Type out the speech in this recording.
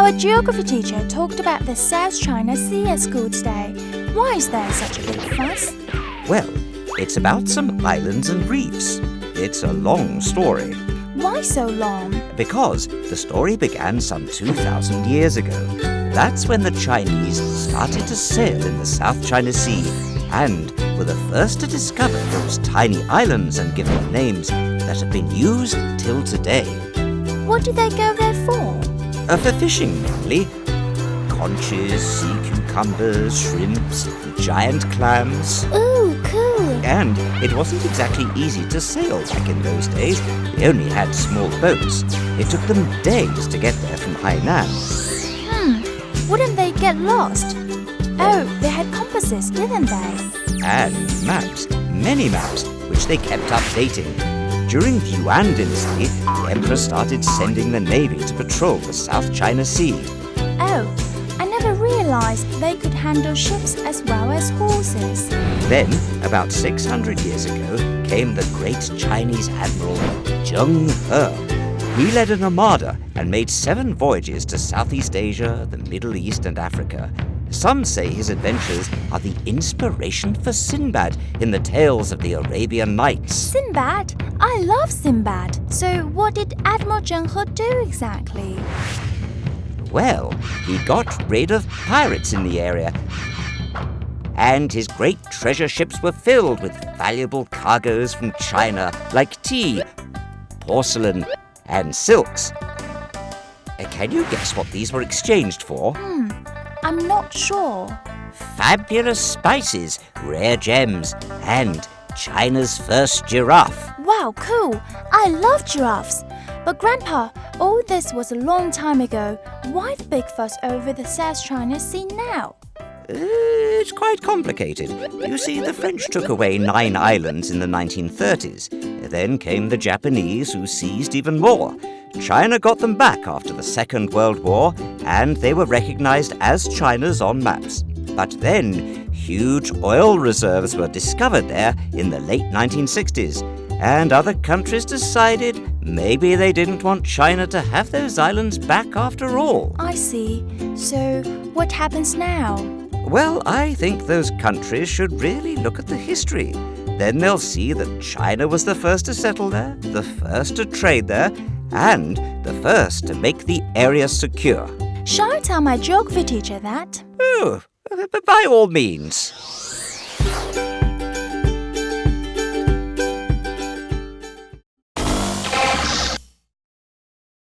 Our geography teacher talked about the South China Sea at school today. Why is there such a big fuss? Well, it's about some islands and reefs. It's a long story. Why so long? Because the story began some 2,000 years ago. That's when the Chinese started to sail in the South China Sea and were the first to discover those tiny islands and give them names that have been used till today. What did they go there for? For fishing, mainly. Conches, sea cucumbers, shrimps, giant clams. Ooh, cool. And it wasn't exactly easy to sail back in those days. They only had small boats. It took them days to get there from Hainan. Wouldn't they get lost? Oh, they had compasses, didn't they? And maps, many maps, which they kept updating. During the Yuan dynasty, the emperor started sending the navy to patrol the South China Sea. Oh, I never realized they could handle ships as well as horses. Then, about 600 years ago, came the great Chinese admiral Zheng He. He led an armada and made 7 voyages to Southeast Asia, the Middle East, and Africa. Some say his adventures are the inspiration for Sinbad in the tales of the Arabian Nights. Sinbad? I love Sinbad. So what did Admiral Zheng He do exactly? Well, he got rid of pirates in the area, and his great treasure ships were filled with valuable cargoes from China like tea, porcelain, and silks. Can you guess what these were exchanged for? I'm not sure. Fabulous spices, rare gems, and China's first giraffe. Wow, cool. I love giraffes. But Grandpa, all this was a long time ago. Why the big fuss over the South China Sea now? It's quite complicated. You see, the French took away 9 islands in the 1930s. Then came the Japanese, who seized even more. China got them back after the Second World War, and they were recognized as China's on maps. But then, huge oil reserves were discovered there in the late 1960s, and other countries decided maybe they didn't want China to have those islands back after all. I see. So what happens now? Well, I think those countries should really look at the history. Then they'll see that China was the first to settle there, the first to trade there, and the first to make the area secure. Shall I tell my geography teacher that? Oh, by all means.